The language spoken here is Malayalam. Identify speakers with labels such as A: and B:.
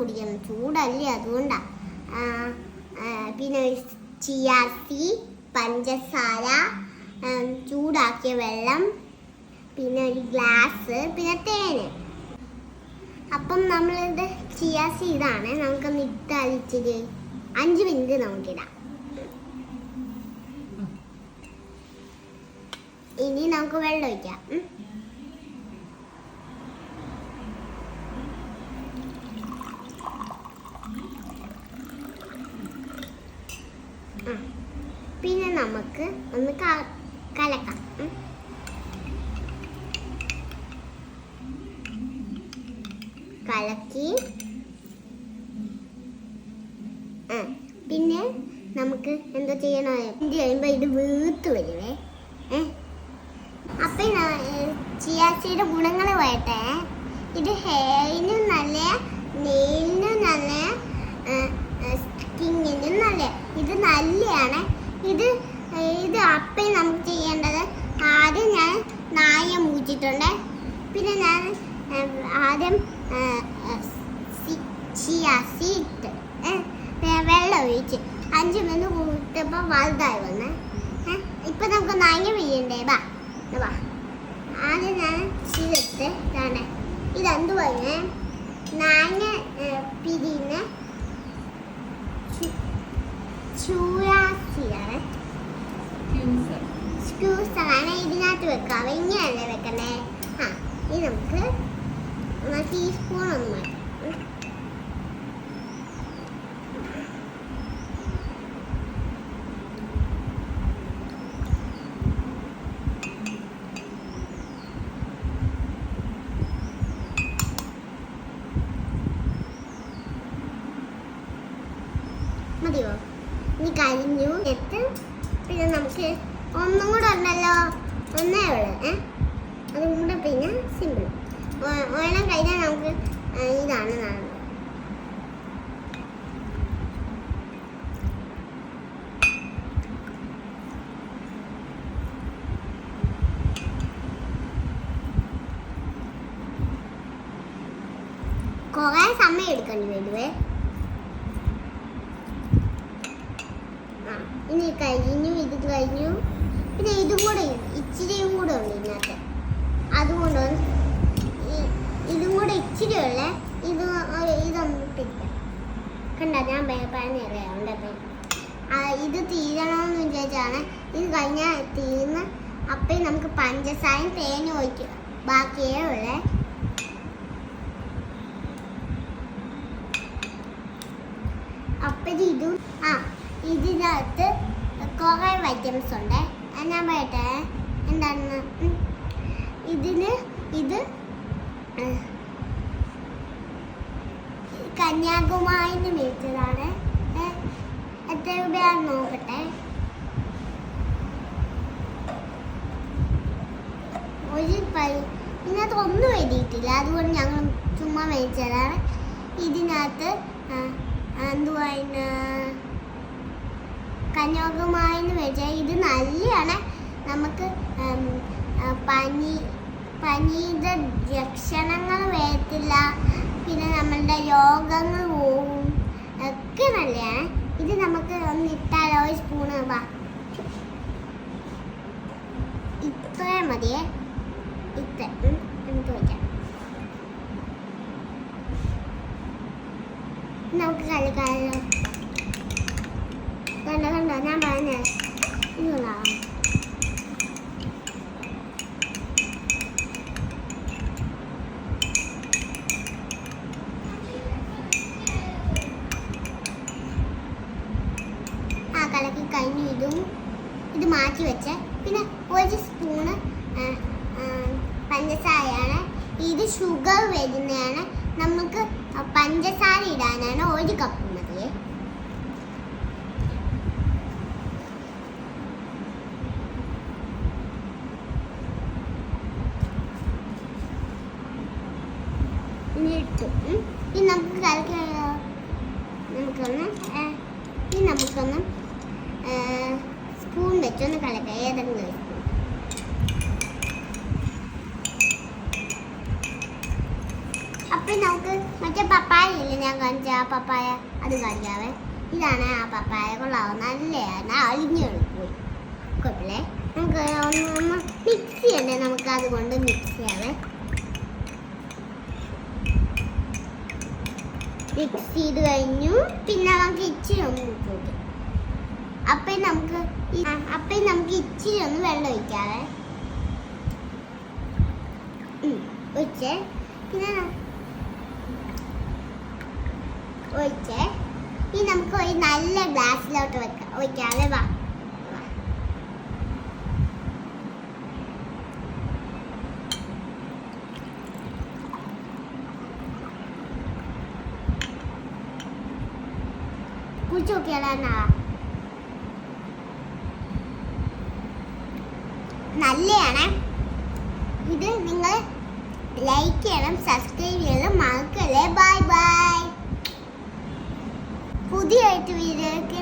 A: കുടിക്കണം, ചൂടല്ലേ അതുകൊണ്ടാ. പിന്നെ ചിയാസി, പഞ്ചസാര, ചൂടാക്കിയ വെള്ളം, പിന്നെ ഒരു ഗ്ലാസ്, പിന്നെ തേന്. അപ്പം നമ്മളിത് ചിയാസി ഇതാണ്. നമുക്കൊന്ന് ഇട്ടാൽ ഇച്ചിരി 5 മിനിറ്റ് നമുക്കിടാം. ഇനി നമുക്ക് വെള്ളം ഒഴിക്കാം. പിന്നെ നമുക്ക് ഒന്ന് കലക്കാം. കലക്കി പിന്നെ നമുക്ക് എന്താ ചെയ്യണോ, ഇത് കഴിയുമ്പോൾ ഇത് വീർത്ത് വരുവേ. അപ്പം ചിയാസിയുടെ ഗുണങ്ങൾ പറയട്ടെ. ഇത് ഹെയറിനും നല്ല, നെയിലിനും നല്ല, സ്കിന്നിനും നല്ല. ഇത് നല്ലതാണ്. ഇത് അപ്പം നമുക്ക് ചെയ്യേണ്ടത്, ആദ്യം ഞാൻ നായ മൂച്ചിട്ടുണ്ട്. പിന്നെ ഞാൻ ആദ്യം ചിയാസി ഇട്ട് വെള്ളം ഒഴിച്ച് 5 മിനിറ്റ് കൂട്ടപ്പോൾ വലുതായി വന്ന്. ഇപ്പം നമുക്ക് നായ പിരിയണ്ടേ. വാ ആദ്യം ഞാൻ ചെയ്തിട്ട് ഇതാണ്. ഇതെന്ത് പറഞ്ഞ നായ പിരിയുന്ന ചൂയാസിയാണ്. സ്ക്യൂസറാണ്. ഇതിനകത്ത് വെക്കാം. ഇങ്ങനെയല്ലേ വെക്കണ്ടേ. ഇത് നമുക്ക് ടീസ്പൂൺ ഒന്ന് മാറ്റാം. മതിയോ? ഇനി കഴിഞ്ഞു. പിന്നെ നമുക്ക് ഒന്നും കൂടെ ഉണ്ടല്ലോ. ഒന്നേ ഉള്ളു. അതും കൂടെ പിന്നെ സിമ്പിൾ. ഓണം കഴിഞ്ഞാൽ നമുക്ക് ഇതാണ് നാളെ. കുറേ സമയം എടുക്കേണ്ടി വരുവേ. ഇനി കഴിഞ്ഞു. ഇത് കഴിഞ്ഞു. പിന്നെ ഇതും കൂടെ ഇച്ചിരിയും കൂടെ ഉണ്ട് ഇതിനകത്ത്. അതുകൊണ്ട് ഇതും കൂടെ ഇച്ചിരി ഉള്ള ഇതൊന്ന് പിടിക്കാം. കണ്ട ഞാൻ പറഞ്ഞറിയാം. ഇത് തീരണമെന്ന് വിചാരിച്ചാണ്. ഇത് കഴിഞ്ഞാൽ തീർന്ന് അപ്പം നമുക്ക് പഞ്ചസാരയും തേനും ഒഴിക്കുക. ബാക്കിയേ ഉള്ളേ. അപ്പം ഇതും ഇതിനകത്ത് കുറേ ഐറ്റംസ് ഉണ്ട്. ഞാൻ പറയട്ടെ എന്താണെന്ന്. ഇത് കന്യാകുമാരിന്ന് മേടിച്ചതാണ്. എത്ര രൂപയാണെന്ന് നോക്കട്ടെ. ഇതിനകത്ത് ഒന്നും എഴുതിയിട്ടില്ല. അതുകൊണ്ട് ഞങ്ങൾ ചുമ്മാ മേടിച്ചതാണ്. ഇതിനകത്ത് എന്തുവാ കന്യാകുമാരിന്ന് മേടിച്ചാൽ ഇത് നല്ലതാണ്. നമുക്ക് പനിയുടെ ലക്ഷണങ്ങൾ വരത്തില്ല. പിന്നെ നമ്മളുടെ രോഗങ്ങൾ പോവും. ഒക്കെ നല്ലതാണ്. ഇത് നമുക്ക് ഒന്ന് ഇട്ടാലോ. 1 സ്പൂണ് ഇത്ര മതിയേ. നമുക്ക് വയ്ക്കാം. നമുക്ക് കളിക്കാലോ. കണ്ടോ ഞാൻ പറഞ്ഞേ. ഇല്ല കലക്കി കഴിഞ്ഞു. ഇത് മാറ്റി വെച്ച് പിന്നെ 1 സ്പൂണ് പഞ്ചസാരയാണ്. ഇത് ഷുഗർ വരുന്നതാണ്. നമുക്ക് പഞ്ചസാര ഇടാനാണ്. 1 കപ്പ് മതിയേ. ഇട്ടു. ഇനി നമുക്ക് നമുക്കൊന്ന് സ്പൂൺ വെച്ചൊന്ന് കളക്കാം. ഏതെങ്കിലും അപ്പം നമുക്ക് മറ്റേ പപ്പായ മുകളിൽ ഞാൻ കാണിച്ച ആ പപ്പായ അത് കാണിക്കാവേ. ഇതാണ് ആ പപ്പായ. കൊള്ളാവോ? നല്ലതാണ്. അളിഞ്ഞു പോയി കുഴപ്പമില്ലേ. നമുക്ക് ഒന്ന് മിക്സ് ചെയ്യണ്ടേ. നമുക്ക് അതുകൊണ്ട് മിക്സ് ചെയ്യാവേ. മിക്സ് ചെയ്ത് കഴിഞ്ഞു. പിന്നെ നമുക്ക് ഇച്ചിരി ഒന്ന് കൂട്ടി. അപ്പം നമുക്ക് ഇച്ചിരി ഒന്ന് വെള്ളം ഒഴിക്കാവേ. ഒഴിച്ചേ. പിന്നെ ഒഴിച്ചേ. ഇനി നമുക്ക് ഒരു നല്ല ഗ്ലാസ്സിലോട്ട് ഒഴിക്കാവേ. വാ കുടിച്ചു നോക്കിയാലാ. നല്ലതാണ്. ഇത് നിങ്ങൾ ലൈക്ക് ചെയ്യണം, സബ്സ്ക്രൈബ് ചെയ്യണം, മറക്കല്ലേ. Bye bye. പുതിയ വീഡിയോയ്ക്ക്